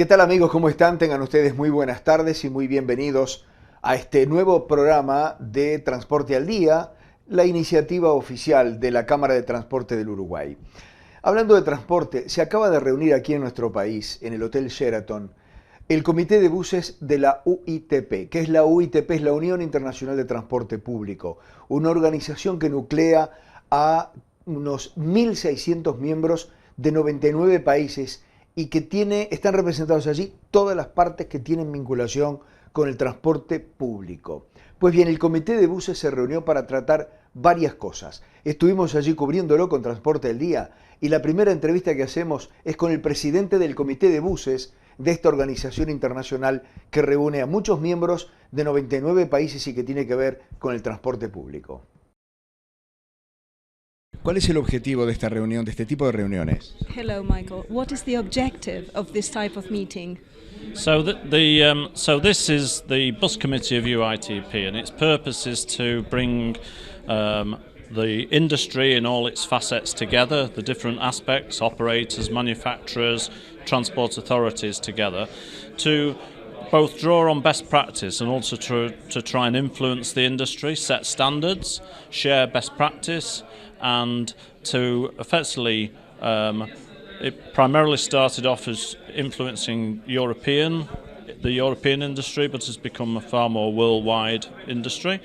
¿Qué tal amigos? ¿Cómo están? Tengan ustedes muy buenas tardes y muy bienvenidos a este nuevo programa de Transporte al Día, la iniciativa oficial de la Cámara de Transporte del Uruguay. Hablando de transporte, se acaba de reunir aquí en nuestro país, en el Hotel Sheraton, el Comité de Buses de la UITP. ¿Qué es la UITP? Es la Unión Internacional de Transporte Público, una organización que nuclea a unos 1.600 miembros de 99 países y que están representados allí todas las partes que tienen vinculación con el transporte público. Pues bien, el Comité de Buses se reunió para tratar varias cosas. Estuvimos allí cubriéndolo con Transporte del Día y la primera entrevista que hacemos es con el presidente del Comité de Buses de esta organización internacional que reúne a muchos miembros de 99 países y que tiene que ver con el transporte público. ¿Cuál es el objetivo de esta reunión, de este tipo de reuniones? Hello, Michael. What is the objective of this type of meeting? So this is the bus committee of UITP, and its purpose is to bring the industry in all its facets together, the different aspects, operators, manufacturers, transport authorities together, to both draw on best practice and also to try and influence the industry, set standards, share best practice, and to effectively, it primarily started off as influencing the European industry, but has become a far more worldwide industry.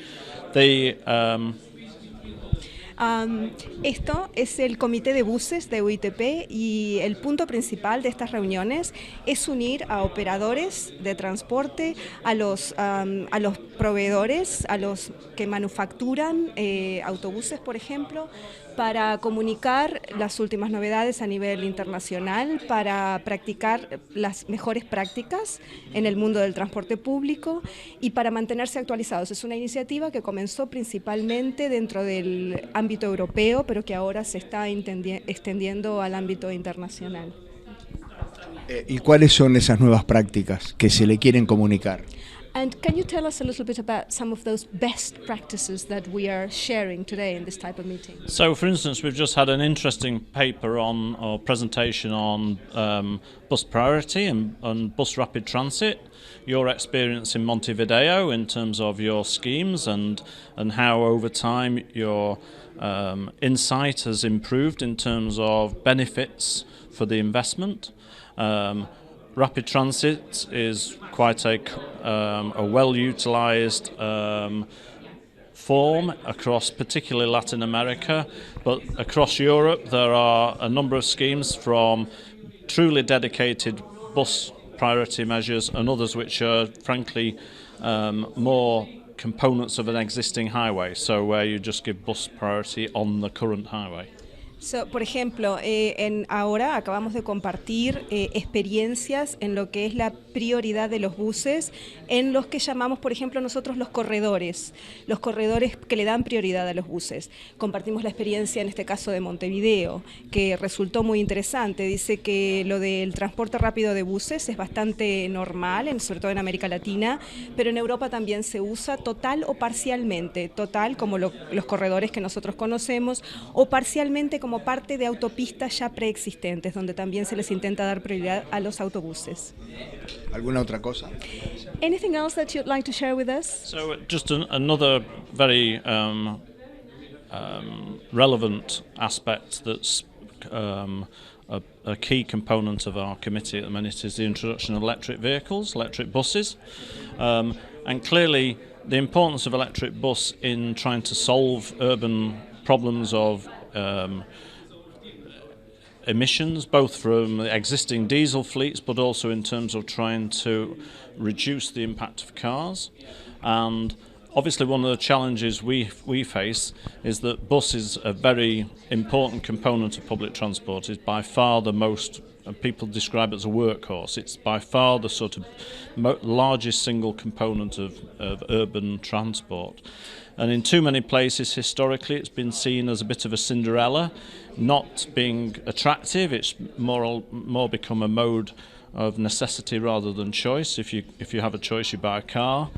Esto es el Comité de Buses de UITP y el punto principal de estas reuniones es unir a operadores de transporte, a los proveedores, a los que manufacturan autobuses, por ejemplo, para comunicar las últimas novedades a nivel internacional, para practicar las mejores prácticas en el mundo del transporte público y para mantenerse actualizados. Es una iniciativa que comenzó principalmente dentro del ámbito europeo, pero que ahora se está extendiendo al ámbito internacional. ¿Y cuáles son esas nuevas prácticas que se le quieren comunicar? And can you tell us a little bit about some of those best practices that we are sharing today in this type of meeting? So, for instance, we've just had an interesting paper or presentation on bus priority and bus rapid transit, your experience in Montevideo in terms of your schemes and how over time your insight has improved in terms of benefits for the investment. Rapid transit is quite a well-utilised form across particularly Latin America, but across Europe there are a number of schemes from truly dedicated bus priority measures and others which are frankly more components of an existing highway, so where you just give bus priority on the current highway. Por ejemplo, ahora acabamos de compartir experiencias en lo que es la prioridad de los buses, en los que llamamos, por ejemplo, nosotros los corredores que le dan prioridad a los buses. Compartimos la experiencia en este caso de Montevideo, que resultó muy interesante. Dice que lo del transporte rápido de buses es bastante normal, sobre todo en América Latina, pero en Europa también se usa total o parcialmente, total como los corredores que nosotros conocemos, o parcialmente como parte de autopistas ya preexistentes, donde también se les intenta dar prioridad a los autobuses. ¿Alguna otra cosa? Anything else that you'd like to share with us? So just another very relevant aspect that's a key component of our committee at the minute is the introduction of electric vehicles, electric buses, and clearly the importance of electric bus in trying to solve urban problems of emissions, both from existing diesel fleets but also in terms of trying to reduce the impact of cars. And obviously one of the challenges we face is that bus is a very important component of public transport. It's by far the most, people describe it as a workhorse. It's by far the sort of largest single component of urban transport. And in too many places historically it's been seen as a bit of a Cinderella, not being attractive. It's more become a mode of necessity rather than choice. If you have a choice, you buy a car.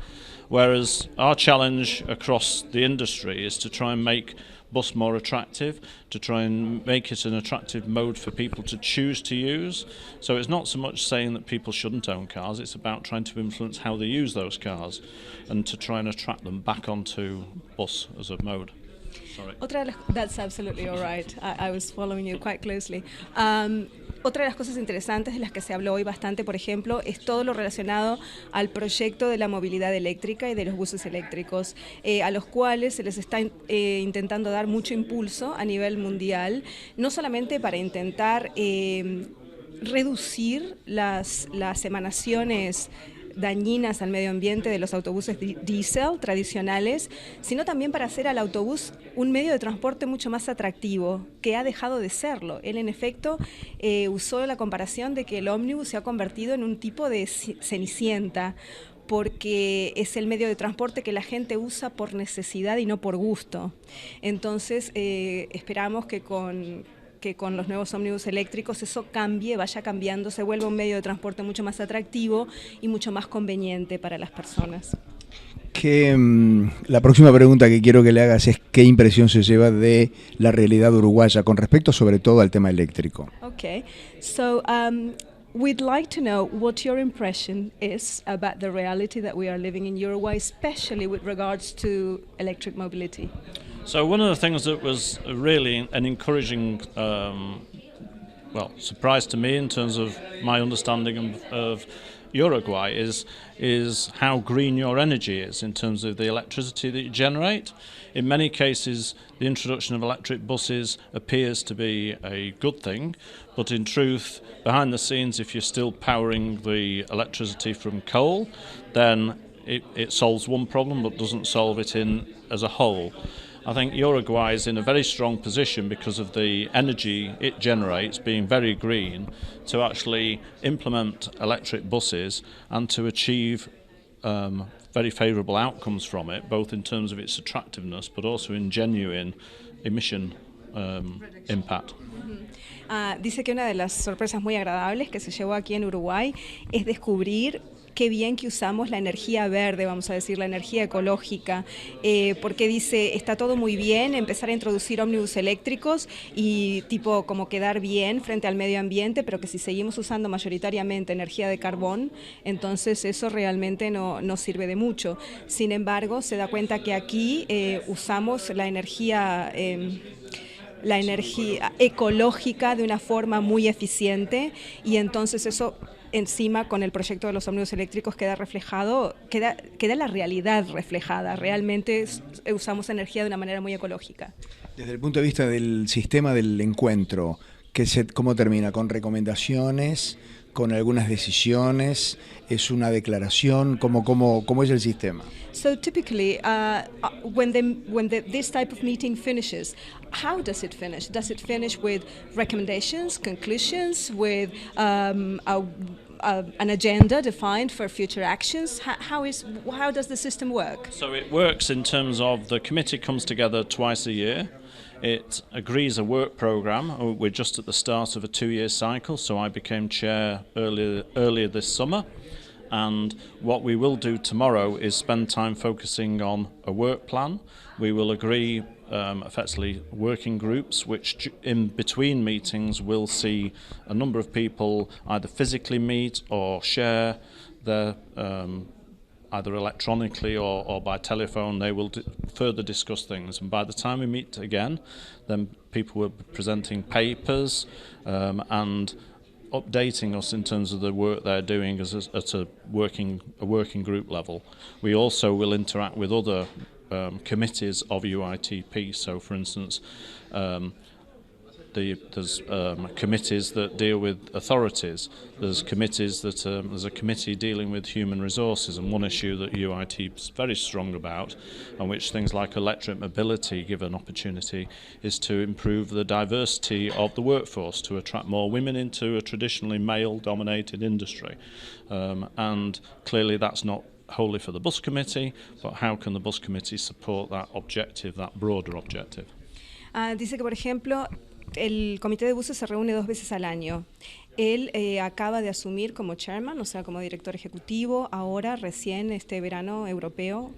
Whereas our challenge across the industry is to try and make bus more attractive, to try and make it an attractive mode for people to choose to use. So it's not so much saying that people shouldn't own cars, it's about trying to influence how they use those cars and to try and attract them back onto bus as a mode. That's absolutely all right. I was following you quite closely. Otra de las cosas interesantes de las que se habló hoy bastante, por ejemplo, es todo lo relacionado al proyecto de la movilidad eléctrica y de los buses eléctricos, a los cuales se les está intentando dar mucho impulso a nivel mundial, no solamente para intentar reducir las emanaciones dañinas al medio ambiente de los autobuses diésel tradicionales, sino también para hacer al autobús un medio de transporte mucho más atractivo, que ha dejado de serlo. Él, en efecto, usó la comparación de que el ómnibus se ha convertido en un tipo de cenicienta, porque es el medio de transporte que la gente usa por necesidad y no por gusto. Entonces, esperamos que con los nuevos ómnibus eléctricos eso cambie, vaya cambiando, se vuelva un medio de transporte mucho más atractivo y mucho más conveniente para las personas. La próxima pregunta que quiero que le hagas es qué impresión se lleva de la realidad uruguaya con respecto sobre todo al tema eléctrico. Okay, so we'd like to know what your impression is about the reality that we are living in Uruguay, especially with regards to electric mobility. So one of the things that was really an encouraging surprise to me in terms of my understanding of Uruguay is how green your energy is in terms of the electricity that you generate. In many cases, the introduction of electric buses appears to be a good thing, but in truth, behind the scenes, if you're still powering the electricity from coal, then it solves one problem but doesn't solve it as a whole. I think Uruguay is in a very strong position because of the energy it generates being very green to actually implement electric buses and to achieve very favourable outcomes from it, both in terms of its attractiveness but also in genuine emission impact. Dice que una de las sorpresas muy agradables que se llevó aquí en Uruguay es descubrir qué bien que usamos la energía verde, vamos a decir, la energía ecológica, porque dice, está todo muy bien, empezar a introducir ómnibus eléctricos y tipo como quedar bien frente al medio ambiente, pero que si seguimos usando mayoritariamente energía de carbón, entonces eso realmente no sirve de mucho. Sin embargo, se da cuenta que aquí usamos la energía ecológica de una forma muy eficiente y entonces eso encima con el proyecto de los ómnibus eléctricos queda reflejado, queda la realidad reflejada, realmente usamos energía de una manera muy ecológica. Desde el punto de vista del sistema del encuentro, ¿cómo termina? ¿Con recomendaciones? ¿Con algunas decisiones? ¿Es una declaración? ¿Cómo es el sistema? So typically, when this type of meeting finishes, how does it finish? Does it finish with recommendations, conclusions, with an agenda defined for future actions? How does the system work? So it works in terms of the committee comes together twice a year. It agrees a work programme. We're just at the start of a 2-year cycle, so I became chair earlier this summer. And what we will do tomorrow is spend time focusing on a work plan. We will agree effectively working groups which in between meetings will see a number of people either physically meet or share their either electronically or by telephone. They will further discuss things, and by the time we meet again, then people will be presenting papers and updating us in terms of the work they're doing at a working group level. We also will interact with other committees of UITP. So, for instance, there's committees that deal with authorities. There's committees that there's a committee dealing with human resources, and one issue that UIT is very strong about, and which things like electric mobility give an opportunity, is to improve the diversity of the workforce, to attract more women into a traditionally male-dominated industry, and clearly that's not wholly for the bus committee, but how can the bus committee support that objective, that broader objective? Dice que, por ejemplo, El comité de buses se reúne 2 veces al año. Él acaba de asumir como chairman, o sea, como director ejecutivo, ahora recién este verano europeo,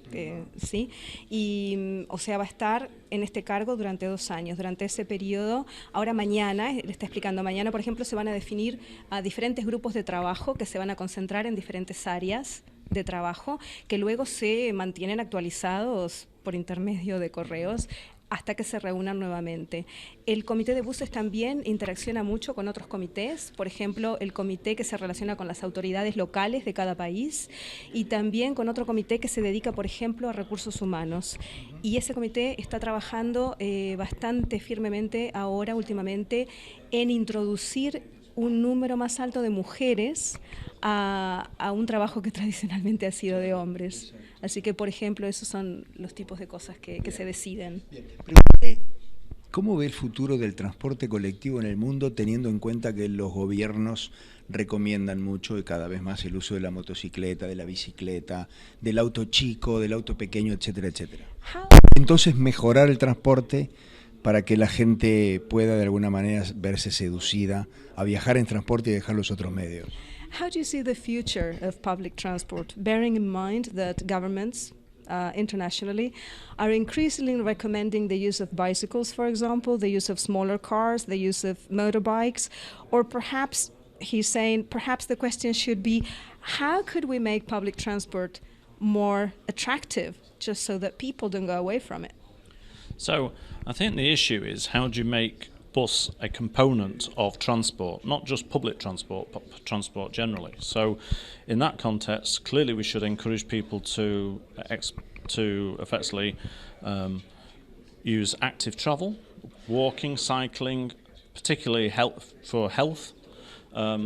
sí, y o sea, va a estar en este cargo durante 2 años. Durante ese periodo, ahora mañana, le está explicando, mañana, por ejemplo, se van a definir a diferentes grupos de trabajo que se van a concentrar en diferentes áreas de trabajo, que luego se mantienen actualizados por intermedio de correos hasta que se reúnan nuevamente. El comité de buses también interacciona mucho con otros comités, por ejemplo, el comité que se relaciona con las autoridades locales de cada país y también con otro comité que se dedica, por ejemplo, a recursos humanos. Y ese comité está trabajando bastante firmemente ahora, últimamente, en introducir un número más alto de mujeres a un trabajo que tradicionalmente ha sido de hombres. Así que, por ejemplo, esos son los tipos de cosas que se deciden. ¿Cómo ve el futuro del transporte colectivo en el mundo, teniendo en cuenta que los gobiernos recomiendan mucho y cada vez más el uso de la motocicleta, de la bicicleta, del auto chico, del auto pequeño, etcétera, etcétera? Entonces, mejorar el transporte para que la gente pueda de alguna manera verse seducida a viajar en transporte y dejar los otros medios. How do you see the future of public transport, bearing in mind that governments internationally are increasingly recommending the use of bicycles, for example, the use of smaller cars, the use of motorbikes, or perhaps, he's saying, perhaps the question should be, how could we make public transport more attractive, just so that people don't go away from it? So I think the issue is, how do you make bus a component of transport, not just public transport, but transport generally? So in that context, clearly we should encourage people to effectively use active travel, walking, cycling, particularly for health.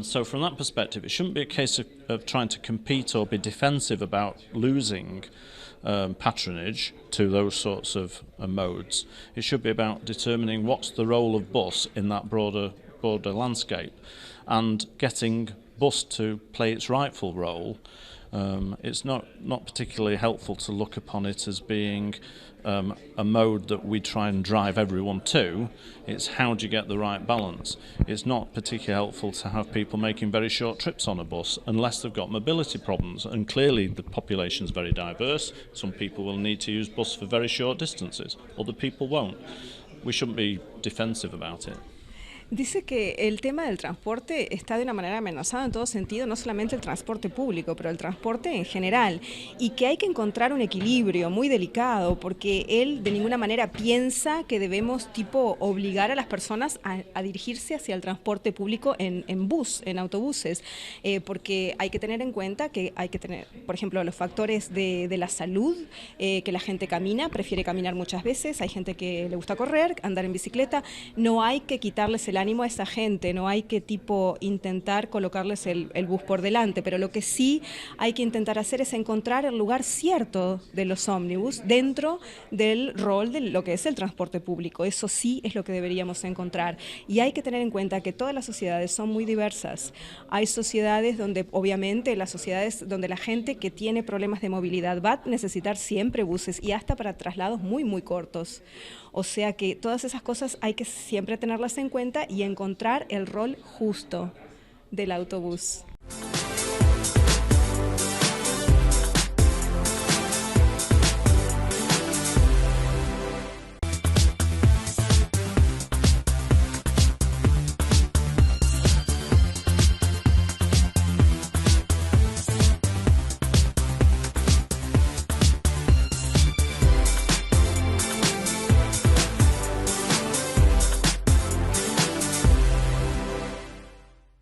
So from that perspective, it shouldn't be a case of trying to compete or be defensive about losing patronage to those sorts of modes. It should be about determining what's the role of bus in that broader landscape and getting bus to play its rightful role. It's not particularly helpful to look upon it as being a mode that we try and drive everyone to. It's how do you get the right balance. It's not particularly helpful to have people making very short trips on a bus unless they've got mobility problems, and clearly the population is very diverse. Some people will need to use bus for very short distances, other people won't. We shouldn't be defensive about it. Dice que el tema del transporte está de una manera amenazado en todo sentido, no solamente el transporte público, pero el transporte en general, y que hay que encontrar un equilibrio muy delicado, porque él de ninguna manera piensa que debemos obligar a las personas a dirigirse hacia el transporte público en autobuses, porque hay que tener en cuenta que hay que tener, por ejemplo, los factores de la salud, que la gente prefiere caminar muchas veces, hay gente que le gusta correr, andar en bicicleta, no hay que quitarles el ánimo a esa gente, no hay que intentar colocarles el bus por delante, pero lo que sí hay que intentar hacer es encontrar el lugar cierto de los ómnibus dentro del rol de lo que es el transporte público. Eso sí es lo que deberíamos encontrar, y hay que tener en cuenta que todas las sociedades son muy diversas. Hay sociedades donde, obviamente, las sociedades donde la gente que tiene problemas de movilidad va a necesitar siempre buses, y hasta para traslados muy, muy cortos. O sea que todas esas cosas hay que siempre tenerlas en cuenta y encontrar el rol justo del autobús.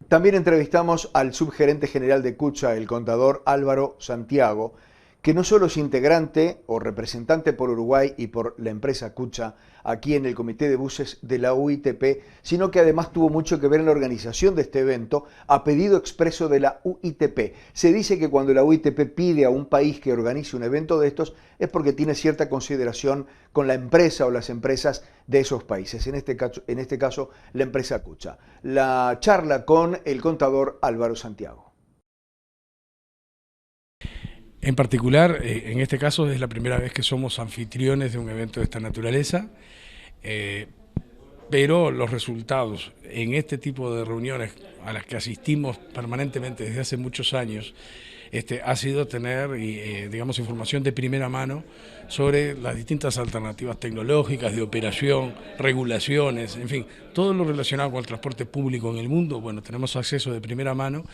También entrevistamos al subgerente general de Kutxa, el contador Álvaro Santiago, que no solo es integrante o representante por Uruguay y por la empresa Kutxa aquí en el Comité de Buses de la UITP, sino que además tuvo mucho que ver en la organización de este evento a pedido expreso de la UITP. Se dice que cuando la UITP pide a un país que organice un evento de estos es porque tiene cierta consideración con la empresa o las empresas de esos países, en este caso la empresa Kutxa. La charla con el contador Álvaro Santiago. En particular, en este caso es la primera vez que somos anfitriones de un evento de esta naturaleza. pero los resultados en este tipo de reuniones a las que asistimos permanentemente desde hace muchos años, ha sido tener, digamos, información de primera mano sobre las distintas alternativas tecnológicas, de operación, regulaciones, en fin, todo lo relacionado con el transporte público en el mundo. Bueno, tenemos acceso de primera mano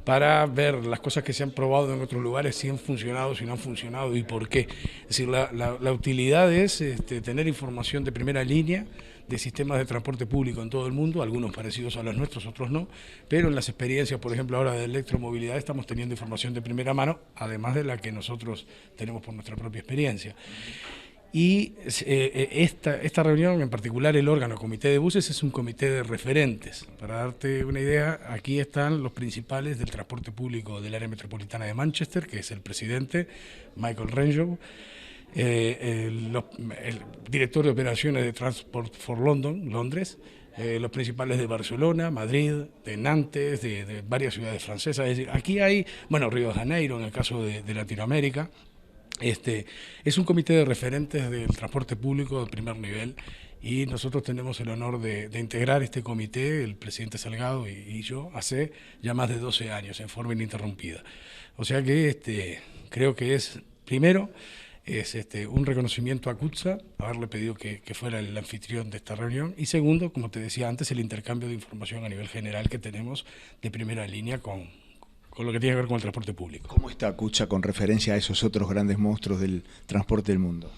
para ver las cosas que se han probado en otros lugares, si han funcionado, si no han funcionado y por qué. Es decir, la utilidad es tener información de primera línea de sistemas de transporte público en todo el mundo, algunos parecidos a los nuestros, otros no, pero en las experiencias, por ejemplo, ahora de electromovilidad, estamos teniendo información de primera mano, además de la que nosotros tenemos por nuestra propia experiencia. Y esta reunión, en particular el órgano Comité de Buses, es un comité de referentes. Para darte una idea, aquí están los principales del transporte público del área metropolitana de Manchester, que es el presidente, Michael Renjow, el director de operaciones de Transport for London, Londres, los principales de Barcelona, Madrid, de Nantes, de varias ciudades francesas. Es decir, aquí hay, bueno, Río de Janeiro en el caso de Latinoamérica. Es un comité de referentes del transporte público de primer nivel y nosotros tenemos el honor de integrar este comité, el presidente Salgado y yo, hace ya más de 12 años en forma ininterrumpida. O sea que creo que es, primero, un reconocimiento a CUTSA, haberle pedido que fuera el anfitrión de esta reunión, y segundo, como te decía antes, el intercambio de información a nivel general que tenemos de primera línea con lo que tiene que ver con el transporte público. ¿Cómo está CUTSA con referencia a esos otros grandes monstruos del transporte del mundo?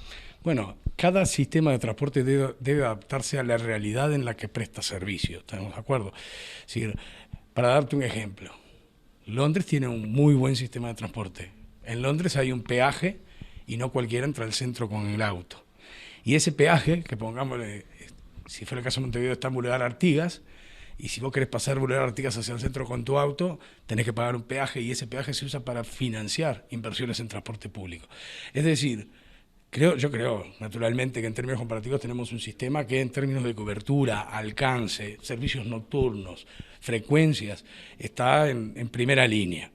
Bueno, cada sistema de transporte debe adaptarse a la realidad en la que presta servicio, ¿estamos de acuerdo? Es decir, para darte un ejemplo, Londres tiene un muy buen sistema de transporte. En Londres hay un peaje y no cualquiera entra al centro con el auto. Y ese peaje, que pongámosle, si fuera el caso de Montevideo, está en Boulevard Artigas, y si vos querés pasar Boulevard Artigas hacia el centro con tu auto, tenés que pagar un peaje, y ese peaje se usa para financiar inversiones en transporte público. Es decir, yo creo, naturalmente, que en términos comparativos tenemos un sistema que en términos de cobertura, alcance, servicios nocturnos, frecuencias, está en primera línea.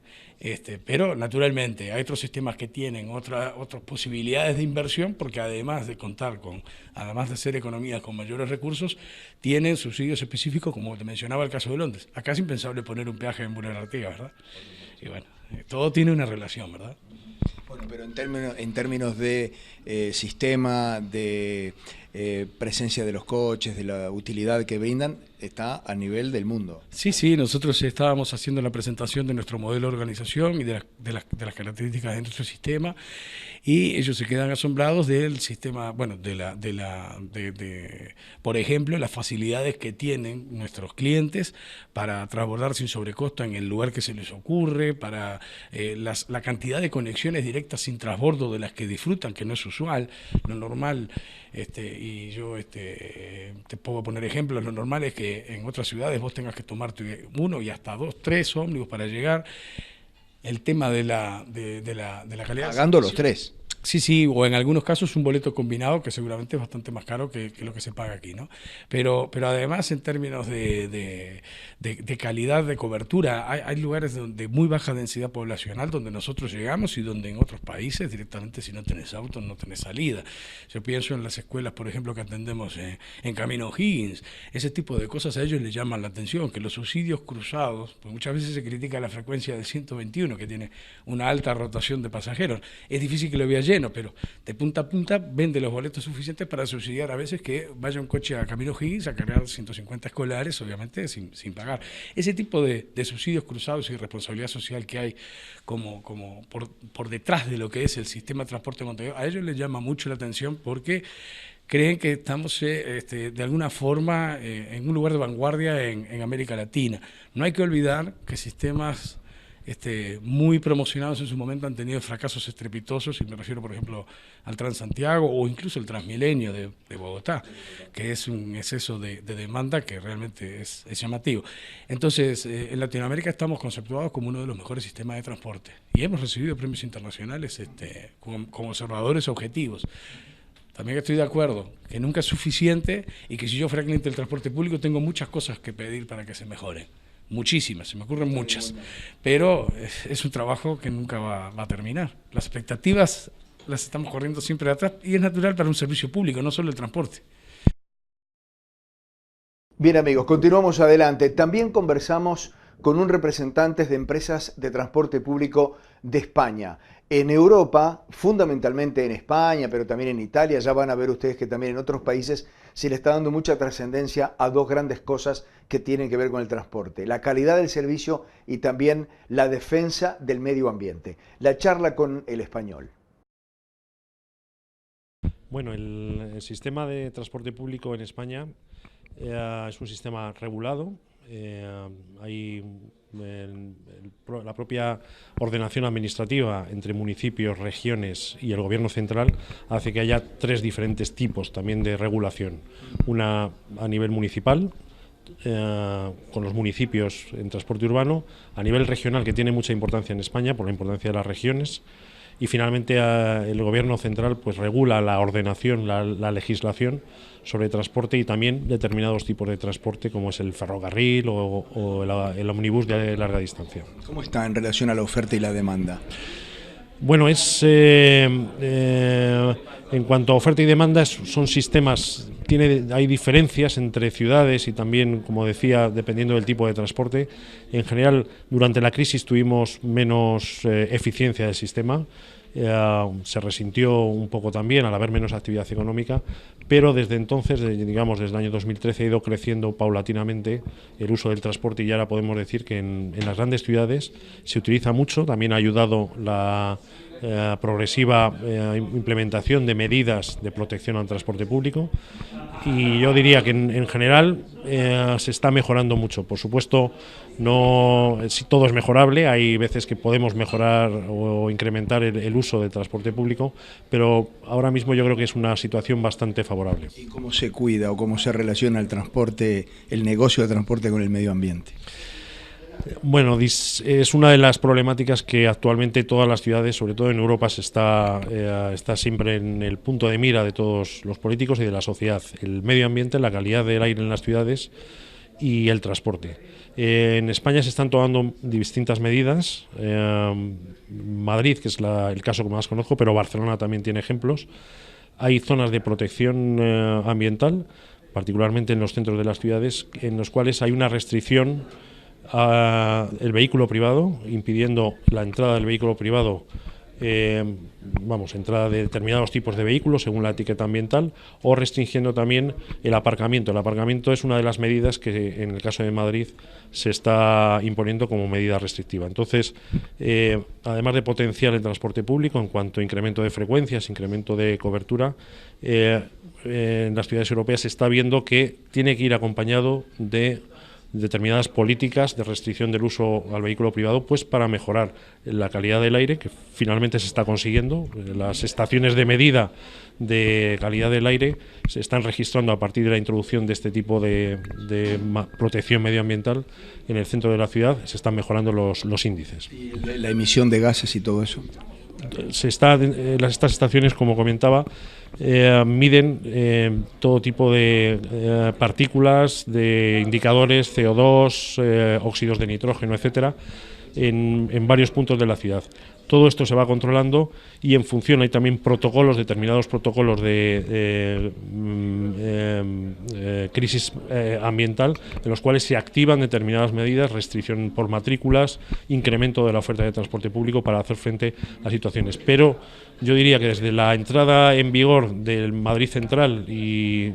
Pero naturalmente hay otros sistemas que tienen otras posibilidades de inversión, porque además de ser economías con mayores recursos, tienen subsidios específicos, como te mencionaba el caso de Londres. Acá es impensable poner un peaje en Boulevard Artigas, ¿verdad? Y bueno, todo tiene una relación, ¿verdad? Bueno, pero en términos de sistema, de presencia de los coches, de la utilidad que brindan, está a nivel del mundo. Sí, nosotros estábamos haciendo la presentación de nuestro modelo de organización y de las características de nuestro sistema, y ellos se quedan asombrados del sistema, bueno, por ejemplo, las facilidades que tienen nuestros clientes para transbordar sin sobrecosto en el lugar que se les ocurre, para la cantidad de conexiones directas sin transbordo de las que disfrutan, que no es usual. Lo normal, y yo te puedo poner ejemplos, lo normal es que en otras ciudades vos tengas que tomarte uno y hasta 2, 3 ómnibus para llegar. El tema de la calidad. Pagando los 3. Sí, o en algunos casos un boleto combinado que seguramente es bastante más caro que lo que se paga aquí, ¿no? Pero además en términos de calidad de cobertura, hay lugares de muy baja densidad poblacional donde nosotros llegamos y donde en otros países directamente si no tenés auto no tenés salida. Yo pienso en las escuelas, por ejemplo, que atendemos en Camino Higgins, ese tipo de cosas a ellos les llaman la atención, que los subsidios cruzados, pues muchas veces se critica la frecuencia del 121 que tiene una alta rotación de pasajeros, es difícil que lo veas lleno, pero de punta a punta vende los boletos suficientes para subsidiar a veces que vaya un coche a Camino Higgins a cargar 150 escolares, obviamente sin pagar. Ese tipo de subsidios cruzados y responsabilidad social que hay como por detrás de lo que es el sistema de transporte de Montevideo, a ellos les llama mucho la atención porque creen que estamos de alguna forma en un lugar de vanguardia en América Latina. No hay que olvidar que sistemas muy promocionados en su momento han tenido fracasos estrepitosos, y me refiero por ejemplo al Transantiago o incluso el Transmilenio de Bogotá, que es un exceso de demanda que realmente es llamativo. Entonces, en Latinoamérica estamos conceptuados como uno de los mejores sistemas de transporte y hemos recibido premios internacionales como observadores objetivos. También estoy de acuerdo que nunca es suficiente y que si yo fuera cliente del transporte público tengo muchas cosas que pedir para que se mejoren. Muchísimas, se me ocurren muchas, pero es un trabajo que nunca va a terminar. Las expectativas las estamos corriendo siempre de atrás y es natural para un servicio público, no solo el transporte. Bien amigos, continuamos adelante. También conversamos con un representante de empresas de transporte público de España. En Europa, fundamentalmente en España, pero también en Italia, ya van a ver ustedes que también en otros países se le está dando mucha trascendencia a dos grandes cosas que tienen que ver con el transporte: la calidad del servicio y también la defensa del medio ambiente. La charla con el español. Bueno, el sistema de transporte público en España es un sistema regulado. Hay la propia ordenación administrativa entre municipios, regiones y el gobierno central hace que haya tres diferentes tipos también de regulación. Una a nivel municipal, con los municipios en transporte urbano, a nivel regional, que tiene mucha importancia en España por la importancia de las regiones, y finalmente el gobierno central pues regula la ordenación, la legislación sobre transporte y también determinados tipos de transporte como es el ferrocarril o el ómnibus de larga distancia. ¿Cómo está en relación a la oferta y la demanda? Bueno, en cuanto a oferta y demanda son sistemas, hay diferencias entre ciudades y también, como decía, dependiendo del tipo de transporte. En general, durante la crisis tuvimos menos eficiencia del sistema, se resintió un poco también al haber menos actividad económica, pero desde entonces, digamos desde el año 2013, ha ido creciendo paulatinamente el uso del transporte y ahora podemos decir que en las grandes ciudades se utiliza mucho. También ha ayudado la progresiva implementación de medidas de protección al transporte público y yo diría que en general se está mejorando mucho. Por supuesto, no todo es mejorable, hay veces que podemos mejorar o incrementar el uso del transporte público, pero ahora mismo yo creo que es una situación bastante favorable. ¿Y cómo se cuida o cómo se relaciona el transporte, el negocio de transporte con el medio ambiente? Bueno, es una de las problemáticas que actualmente todas las ciudades, sobre todo en Europa, está siempre en el punto de mira de todos los políticos y de la sociedad: el medio ambiente, la calidad del aire en las ciudades y el transporte. En España se están tomando distintas medidas. Madrid, que es el caso que más conozco, pero Barcelona también tiene ejemplos. Hay zonas de protección ambiental, particularmente en los centros de las ciudades, en los cuales hay una restricción el vehículo privado, impidiendo la entrada del vehículo privado, entrada de determinados tipos de vehículos según la etiqueta ambiental, o restringiendo también el aparcamiento. El aparcamiento es una de las medidas que en el caso de Madrid se está imponiendo como medida restrictiva. Entonces, además de potenciar el transporte público en cuanto a incremento de frecuencias, incremento de cobertura, en las ciudades europeas se está viendo que tiene que ir acompañado de determinadas políticas de restricción del uso al vehículo privado, pues para mejorar la calidad del aire, que finalmente se está consiguiendo. Las estaciones de medida de calidad del aire se están registrando a partir de la introducción de este tipo de protección medioambiental en el centro de la ciudad. Se están mejorando los índices. ¿Y la emisión de gases y todo eso? Estas estaciones, como comentaba, miden todo tipo de partículas, de indicadores, CO2, óxidos de nitrógeno, etcétera, en varios puntos de la ciudad. Todo esto se va controlando y en función hay también determinados protocolos de crisis ambiental, en los cuales se activan determinadas medidas, restricción por matrículas, incremento de la oferta de transporte público para hacer frente a situaciones. Pero yo diría que desde la entrada en vigor del Madrid Central y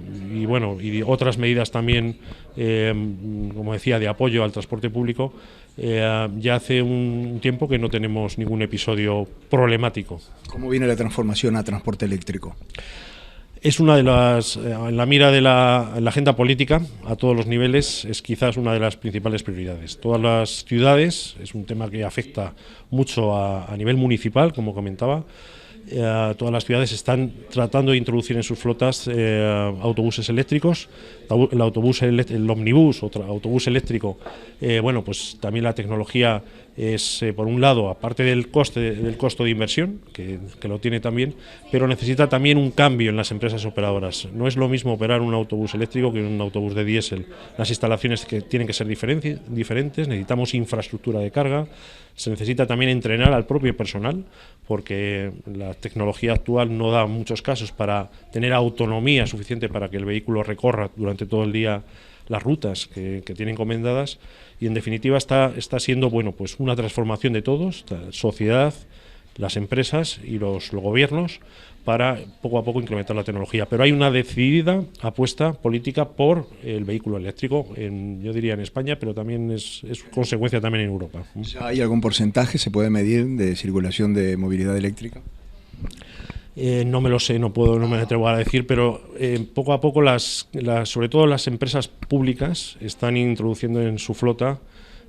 otras medidas también, como decía, de apoyo al transporte público, ya hace un tiempo que no tenemos ningún episodio problemático. ¿Cómo viene la transformación a transporte eléctrico? Es una de las, en la mira de la agenda política a todos los niveles, es quizás una de las principales prioridades. Todas las ciudades, es un tema que afecta mucho a nivel municipal, como comentaba. Todas las ciudades están tratando de introducir en sus flotas autobuses eléctricos. El ómnibus, autobús eléctrico, pues también la tecnología es, por un lado, aparte del costo de inversión, que lo tiene también, pero necesita también un cambio en las empresas operadoras. No es lo mismo operar un autobús eléctrico que un autobús de diésel. Las instalaciones tienen que ser diferentes, necesitamos infraestructura de carga, Se necesita también entrenar al propio personal, porque la tecnología actual no da muchos casos para tener autonomía suficiente para que el vehículo recorra durante todo el día las rutas que tiene encomendadas, y en definitiva está siendo pues una transformación de todos, la sociedad, las empresas y los gobiernos, para poco a poco incrementar la tecnología. Pero hay una decidida apuesta política por el vehículo eléctrico, yo diría en España, pero también es consecuencia también en Europa. ¿Hay algún porcentaje, se puede medir, de circulación de movilidad eléctrica? No me lo sé, no me atrevo a decir, pero poco a poco sobre todo las empresas públicas están introduciendo en su flota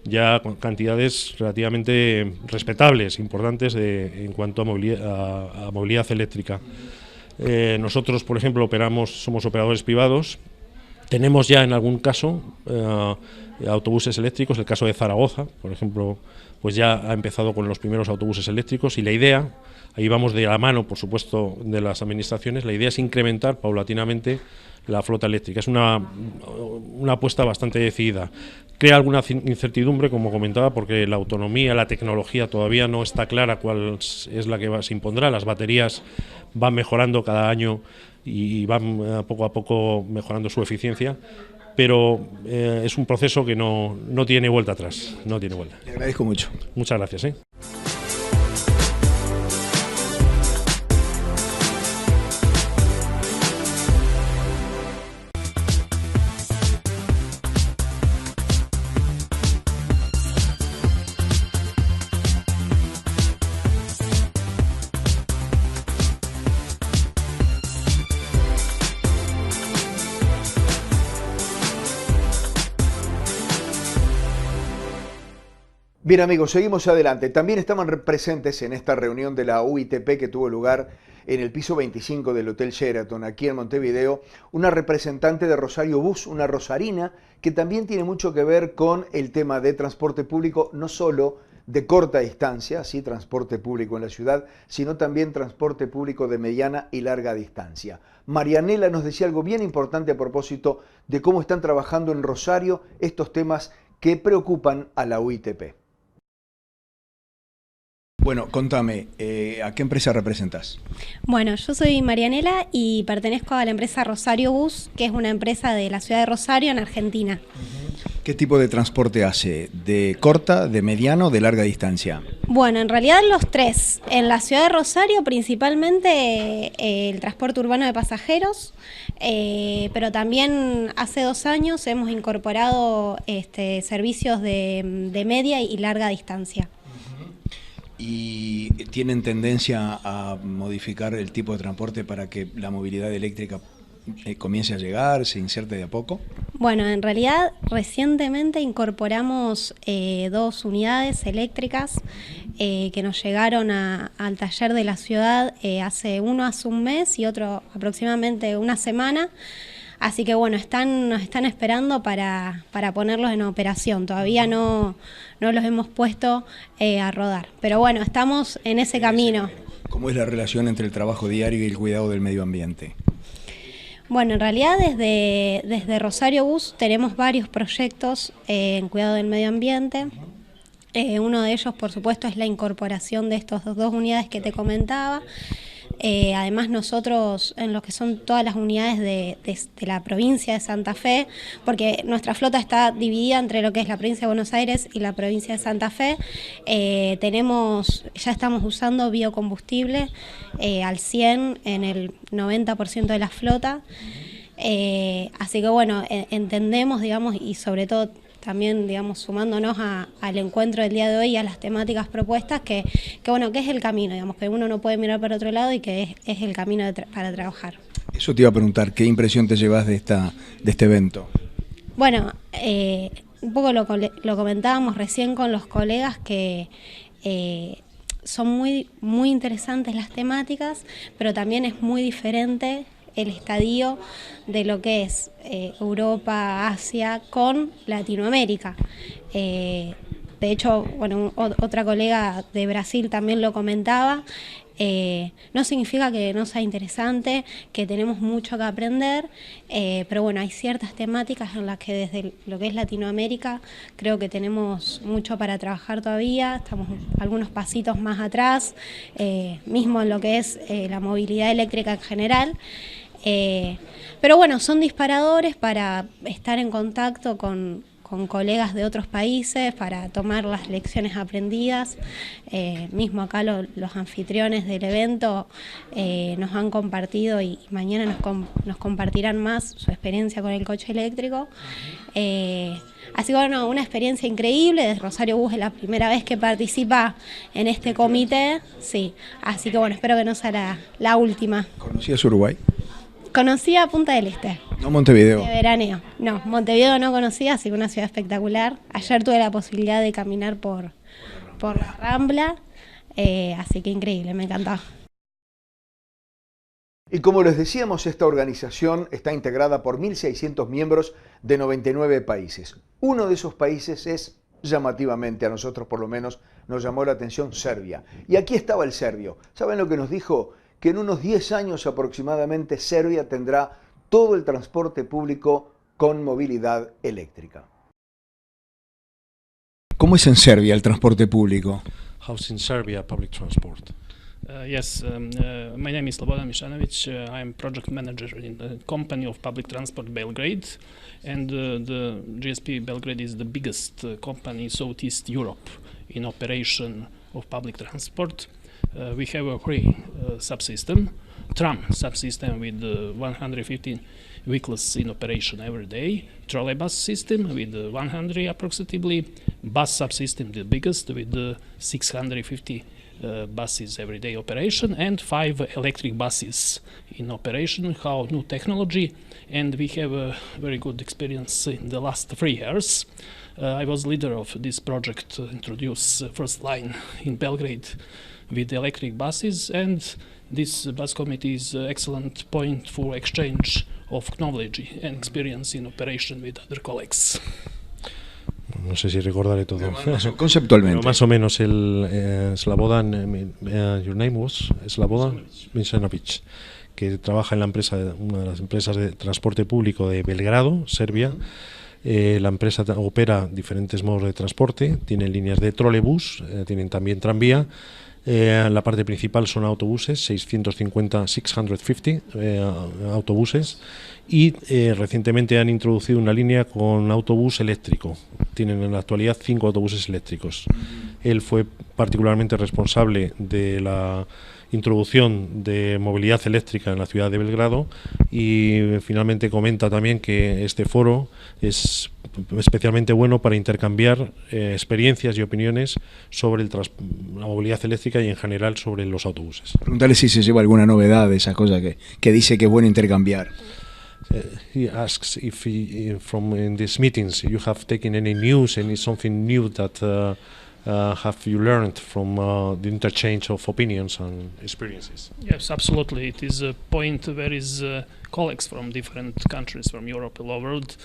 ya cantidades relativamente respetables, importantes en cuanto a movilidad eléctrica. Nosotros, por ejemplo, somos operadores privados. Tenemos ya en algún caso autobuses eléctricos. El caso de Zaragoza, por ejemplo, pues ya ha empezado con los primeros autobuses eléctricos, y la idea, ahí vamos de la mano, por supuesto, de las administraciones, la idea es incrementar paulatinamente la flota eléctrica. Es una apuesta bastante decidida. Crea alguna incertidumbre, como comentaba, porque la autonomía, la tecnología todavía no está clara cuál es la que se impondrá. Las baterías van mejorando cada año y van poco a poco mejorando su eficiencia, pero es un proceso que no tiene vuelta atrás, no tiene vuelta. Le agradezco mucho. Muchas gracias. Bien amigos, seguimos adelante. También estaban presentes en esta reunión de la UITP que tuvo lugar en el piso 25 del Hotel Sheraton, aquí en Montevideo, una representante de Rosario Bus, una rosarina, que también tiene mucho que ver con el tema de transporte público, no solo de corta distancia, sí, transporte público en la ciudad, sino también transporte público de mediana y larga distancia. Marianela nos decía algo bien importante a propósito de cómo están trabajando en Rosario estos temas que preocupan a la UITP. Bueno, contame, ¿a qué empresa representas? Bueno, yo soy Marianela y pertenezco a la empresa Rosario Bus, que es una empresa de la ciudad de Rosario, en Argentina. ¿Qué tipo de transporte hace? ¿De corta, de mediano o de larga distancia? Bueno, en realidad los tres. En la ciudad de Rosario principalmente el transporte urbano de pasajeros, pero también hace 2 años hemos incorporado servicios de media y larga distancia. ¿Y tienen tendencia a modificar el tipo de transporte para que la movilidad eléctrica comience a llegar, se inserte de a poco? Bueno, en realidad recientemente incorporamos 2 unidades eléctricas que nos llegaron al taller de la ciudad hace un mes y otro aproximadamente una semana. Así que bueno, nos están esperando para ponerlos en operación. Todavía no los hemos puesto a rodar. Pero bueno, estamos en ese camino. ¿Cómo es la relación entre el trabajo diario y el cuidado del medio ambiente? Bueno, en realidad desde Rosario Bus tenemos varios proyectos en cuidado del medio ambiente. Uno de ellos, por supuesto, es la incorporación de estas 2 unidades que te comentaba. Además nosotros en lo que son todas las unidades de la provincia de Santa Fe, porque nuestra flota está dividida entre lo que es la provincia de Buenos Aires y la provincia de Santa Fe, ya estamos usando biocombustible al 100 en el 90% de la flota, así que bueno, entendemos, digamos, y sobre todo también, digamos, sumándonos al encuentro del día de hoy y a las temáticas propuestas, que bueno, que es el camino, digamos, que uno no puede mirar para otro lado y que es el camino para trabajar. Eso te iba a preguntar, ¿qué impresión te llevas de este evento? Bueno, un poco lo comentábamos recién con los colegas, que son muy, muy interesantes las temáticas, pero también es muy diferente el estadio de lo que es Europa, Asia con Latinoamérica. de hecho, bueno, otra colega de Brasil también lo comentaba. No significa que no sea interesante, que tenemos mucho que aprender, pero bueno, hay ciertas temáticas en las que desde lo que es Latinoamérica creo que tenemos mucho para trabajar todavía, estamos algunos pasitos más atrás, mismo en lo que es la movilidad eléctrica en general. Pero bueno, son disparadores para estar en contacto con colegas de otros países, para tomar las lecciones aprendidas. Mismo acá los anfitriones del evento nos han compartido y mañana nos compartirán más su experiencia con el coche eléctrico. Así que bueno, una experiencia increíble. Desde Rosario Bus es la primera vez que participa en este comité, sí. Así que bueno, espero que no sea la última. ¿Conocías Uruguay? Conocía Punta del Este. No Montevideo. De veraneo. No, Montevideo no conocía, así que una ciudad espectacular. Ayer tuve la posibilidad de caminar por la Rambla, así que increíble, me encantó. Y como les decíamos, esta organización está integrada por 1.600 miembros de 99 países. Uno de esos países es, llamativamente, a nosotros por lo menos, nos llamó la atención Serbia. Y aquí estaba el serbio. ¿Saben lo que nos dijo? Que en unos 10 años aproximadamente Serbia tendrá todo el transporte público con movilidad eléctrica. ¿Cómo es en Serbia el transporte público? How's in Serbia public transport? Yes, my name is Slobodan Mishanovic. I'm project manager in the company of public transport Belgrade, and the GSP Belgrade is the biggest company in Southeast Europe in operation of public transport. We have a free subsystem, tram subsystem with 115 vehicles in operation every day, trolleybus system with 100 approximately, bus subsystem the biggest with 650 buses every day operation, and 5 electric buses in operation, how new technology, and we have a very good experience in the last 3 years. I was leader of this project to introduce first line in Belgrade with electric buses, and this bus committee is an excellent point for exchange of knowledge and experience in operation with other colleagues. No sé si recordaré todo. Conceptualmente. Pero más o menos el Slobodan, your name was Slobodan Mishanovic, que trabaja en la empresa, una de las empresas de transporte público de Belgrado, Serbia. La empresa opera diferentes modos de transporte, tienen líneas de trolebús, tienen también tranvía. La parte principal son autobuses, 650 autobuses, y recientemente han introducido una línea con autobús eléctrico. Tienen en la actualidad 5 autobuses eléctricos. Él fue particularmente responsable de la introducción de movilidad eléctrica en la ciudad de Belgrado, y finalmente comenta también que este foro es especialmente bueno para intercambiar experiencias y opiniones sobre la movilidad eléctrica y en general sobre los autobuses. Preguntarle si se lleva alguna novedad de esas cosas que dice que es bueno intercambiar. He asks if from in these meetings you have taken any news, and is something new that have you learned from the interchange of opinions and experiences? Yes, absolutely. It is a point where is colleagues from different countries from Europe all over the world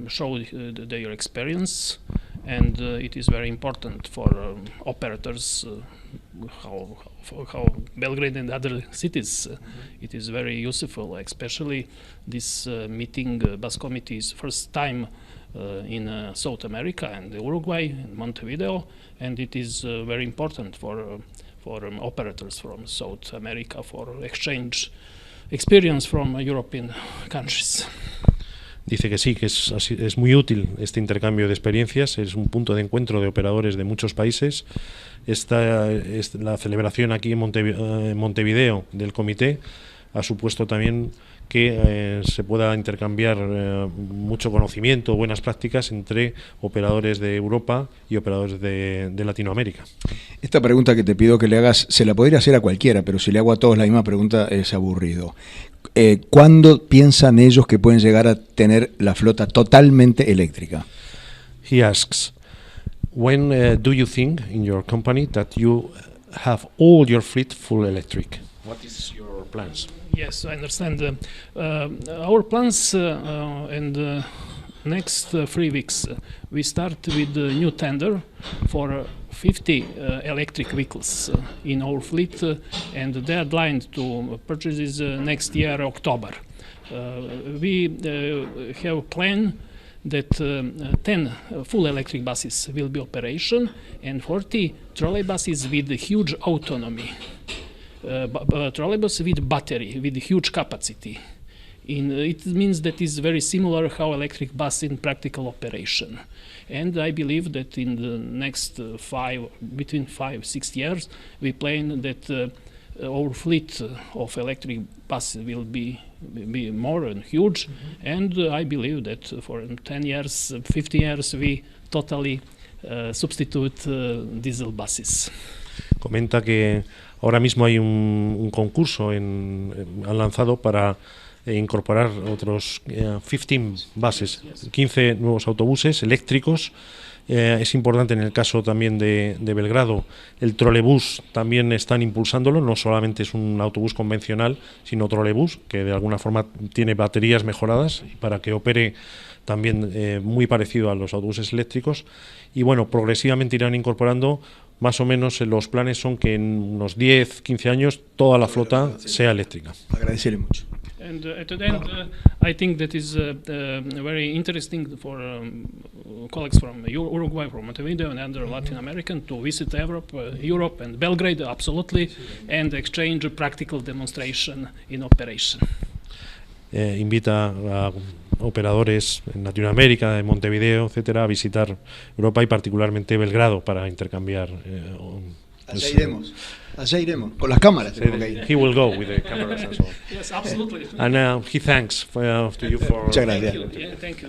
show their experience, and it is very important for operators how Belgrade and other cities. It is very useful, especially this meeting bus committee's first time in South America and Uruguay and Montevideo, and it is very important for operators from South America for exchange experience from European countries. Dice que sí, que es muy útil este intercambio de experiencias, es un punto de encuentro de operadores de muchos países. La celebración aquí en Montevideo del comité ha supuesto también que se pueda intercambiar mucho conocimiento, buenas prácticas entre operadores de Europa y operadores de Latinoamérica. Esta pregunta que te pido que le hagas, se la podría hacer a cualquiera, pero si le hago a todos la misma pregunta es aburrido. ¿Cuándo piensan ellos que pueden llegar a tener la flota totalmente eléctrica? He asks, when do you think in your company that you have all your fleet full electric? What is your plans? Yes, I understand. Our plans and next 3 weeks, we start with a new tender for 50 electric vehicles in our fleet, and the deadline to purchase is next year, October. We have a plan that 10 full electric buses will be operation and 40 trolleybuses with huge autonomy. Trolleybus with battery, with huge capacity. It means that it's very similar how electric bus in practical operation. And I believe that in the next between 5-6 years, we plan that our fleet of electric buses will be more and huge. And I believe that for 10 years, 50 years, we totally substitute diesel buses. Comenta que ahora mismo hay un concurso han lanzado para incorporar otros 15 buses, 15 nuevos autobuses eléctricos. Es importante en el caso también de Belgrado, el trolebús también están impulsándolo, no solamente es un autobús convencional, sino trolebús, que de alguna forma tiene baterías mejoradas para que opere también muy parecido a los autobuses eléctricos. Y bueno, progresivamente irán incorporando, más o menos los planes son que en unos 10-15 años toda la flota sea eléctrica. Agradecerle mucho. And at the end, I think that is very interesting for colleagues from Uruguay, from Montevideo, and other Latin American to visit Europe and Belgrade, absolutely, and exchange a practical demonstration in operation. Invita a operadores en Latinoamérica, en Montevideo, etcétera, a visitar Europa y particularmente Belgrado para intercambiar. Allá iremos, con las cámaras. He will go with the cameras as well. Yes, absolutely. And he thanks to you for. Muchas gracias. Thank you. Yeah, thank you.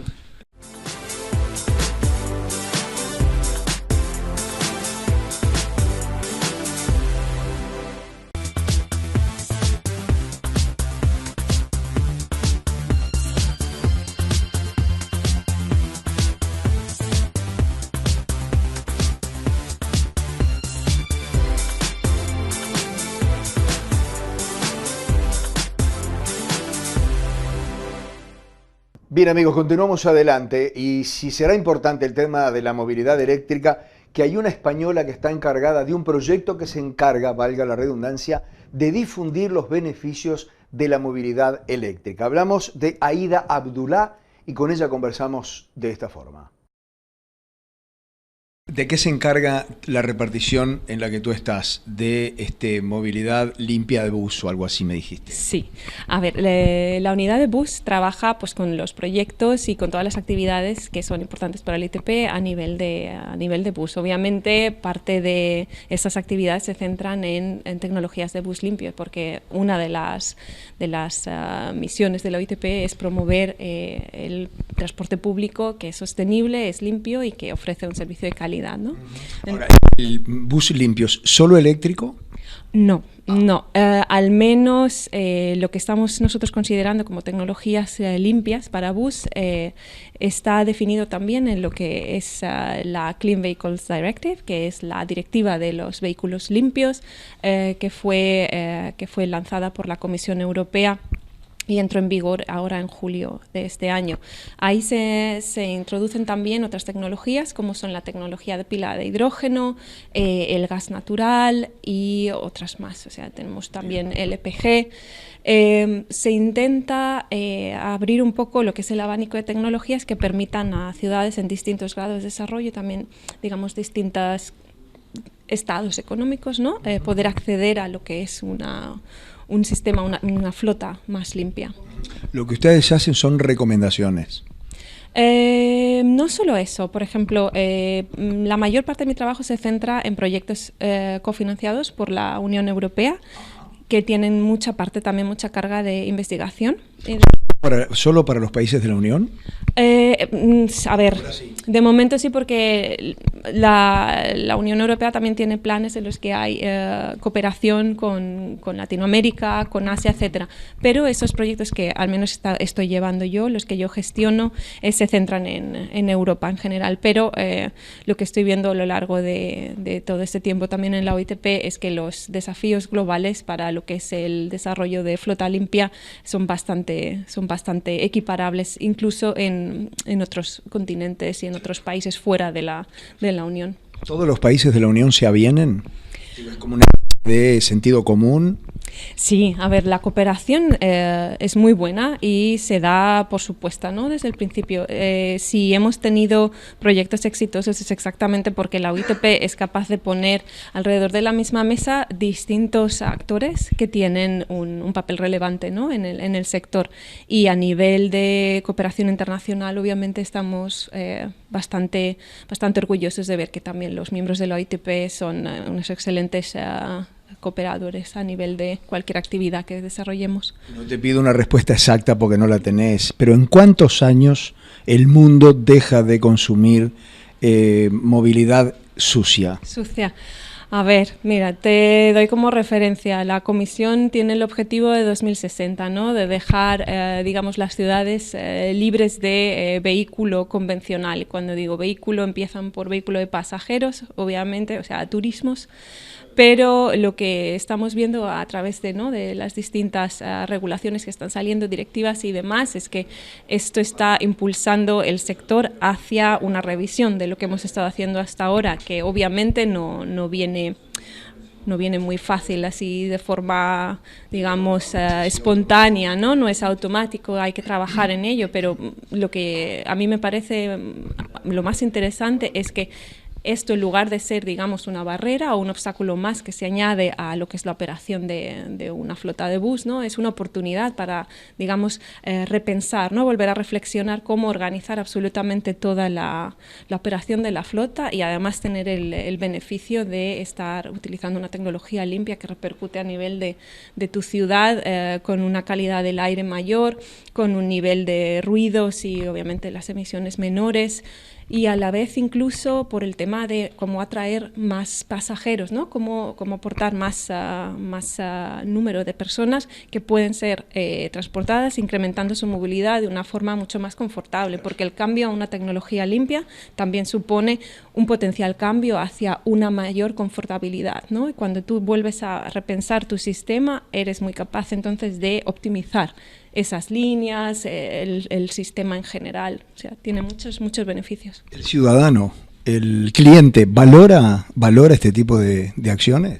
Bien amigos, continuamos adelante y si será importante el tema de la movilidad eléctrica, que hay una española que está encargada de un proyecto que se encarga, valga la redundancia, de difundir los beneficios de la movilidad eléctrica. Hablamos de Aida Abdullah y con ella conversamos de esta forma. ¿De qué se encarga la repartición en la que tú estás? De movilidad limpia de bus o algo así me dijiste. Sí, a ver, la unidad de bus trabaja pues con los proyectos y con todas las actividades que son importantes para el ITP a nivel de bus. Obviamente parte de esas actividades se centran en tecnologías de bus limpio, porque una de las misiones de la OITP es promover el transporte público que es sostenible, es limpio y que ofrece un servicio de calidad, ¿no? Ahora, ¿el bus limpio es solo eléctrico? No, no. Al menos lo que estamos nosotros considerando como tecnologías limpias para bus está definido también en lo que es la Clean Vehicles Directive, que es la directiva de los vehículos limpios, que fue lanzada por la Comisión Europea y entró en vigor ahora en julio de este año. Ahí se introducen también otras tecnologías, como son la tecnología de pila de hidrógeno, el gas natural y otras más. O sea, tenemos también LPG. Se intenta abrir un poco lo que es el abanico de tecnologías que permitan a ciudades en distintos grados de desarrollo, también, digamos, distintos estados económicos, ¿no? Poder acceder a lo que es un sistema, una flota más limpia. Lo que ustedes hacen son recomendaciones. No solo eso, por ejemplo, la mayor parte de mi trabajo se centra en proyectos cofinanciados por la Unión Europea, que tienen mucha carga de investigación. ¿Solo para los países de la Unión? A ver, de momento sí, porque la Unión Europea también tiene planes en los que hay cooperación con Latinoamérica, con Asia, etcétera. Pero esos proyectos que al menos estoy llevando yo, los que yo gestiono, se centran en Europa en general. Pero lo que estoy viendo a lo largo de todo este tiempo también en la OITP es que los desafíos globales para lo que es el desarrollo de flota limpia son bastante son bastante equiparables, incluso en otros continentes y en otros países fuera de la Unión. ¿Todos los países de la Unión se avienen? ¿Es como una de sentido común? Sí, a ver, la cooperación es muy buena y se da por supuesto, ¿no? Desde el principio. Si hemos tenido proyectos exitosos es exactamente porque la UITP es capaz de poner alrededor de la misma mesa distintos actores que tienen un papel relevante, ¿no? en el sector. Y a nivel de cooperación internacional, obviamente estamos bastante orgullosos de ver que también los miembros de la UITP son unos excelentes cooperadores a nivel de cualquier actividad que desarrollemos. No te pido una respuesta exacta porque no la tenés, pero ¿en cuántos años el mundo deja de consumir movilidad sucia? Sucia. A ver, mira, te doy como referencia, la Comisión tiene el objetivo de 2060, ¿no? De dejar, digamos, las ciudades libres de vehículo convencional. Cuando digo vehículo, empiezan por vehículo de pasajeros, obviamente, o sea, turismos, pero lo que estamos viendo a través de las distintas regulaciones que están saliendo, directivas y demás, es que esto está impulsando el sector hacia una revisión de lo que hemos estado haciendo hasta ahora, que obviamente no viene muy fácil así de forma, digamos, espontánea, ¿no? No es automático, hay que trabajar en ello, pero lo que a mí me parece lo más interesante es que esto, en lugar de ser, digamos, una barrera o un obstáculo más que se añade a lo que es la operación de una flota de bus, ¿no? Es una oportunidad para, digamos, repensar, ¿no? Volver a reflexionar cómo organizar absolutamente toda la operación de la flota y además tener el beneficio de estar utilizando una tecnología limpia que repercute a nivel de tu ciudad, con una calidad del aire mayor, con un nivel de ruidos y obviamente las emisiones menores, y a la vez incluso por el tema de cómo atraer más pasajeros, ¿no? Cómo aportar más número de personas que pueden ser transportadas, incrementando su movilidad de una forma mucho más confortable, porque el cambio a una tecnología limpia también supone un potencial cambio hacia una mayor confortabilidad, ¿no? Y cuando tú vuelves a repensar tu sistema, eres muy capaz entonces de optimizar esas líneas, el sistema en general, o sea, tiene muchos beneficios. ¿El ciudadano, el cliente, valora este tipo de acciones?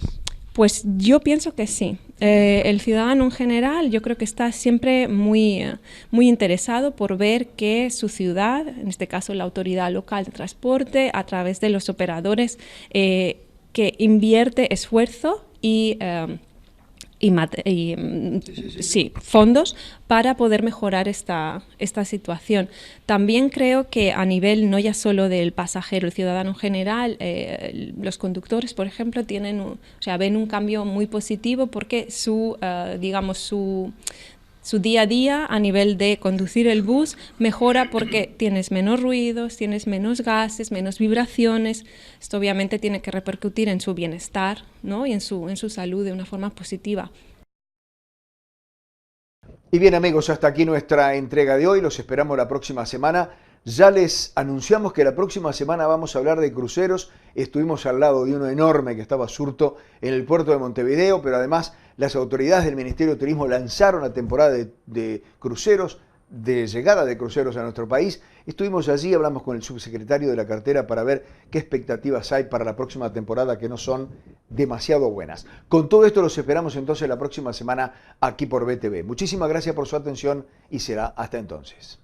Pues yo pienso que sí. El ciudadano en general yo creo que está siempre muy interesado por ver que su ciudad, en este caso la autoridad local de transporte, a través de los operadores, que invierte esfuerzo y fondos para poder mejorar esta situación. También creo que a nivel no ya solo del pasajero, el ciudadano en general, los conductores, por ejemplo, ven un cambio muy positivo porque su día a día a nivel de conducir el bus mejora porque tienes menos ruidos, tienes menos gases, menos vibraciones. Esto obviamente tiene que repercutir en su bienestar, ¿no? Y en su salud de una forma positiva. Y bien, amigos, hasta aquí nuestra entrega de hoy. Los esperamos la próxima semana. Ya les anunciamos que la próxima semana vamos a hablar de cruceros. Estuvimos al lado de uno enorme que estaba surto en el puerto de Montevideo, pero además las autoridades del Ministerio de Turismo lanzaron la temporada de cruceros, de llegada de cruceros a nuestro país. Estuvimos allí, hablamos con el subsecretario de la cartera para ver qué expectativas hay para la próxima temporada, que no son demasiado buenas. Con todo esto los esperamos entonces la próxima semana aquí por BTV. Muchísimas gracias por su atención y será hasta entonces.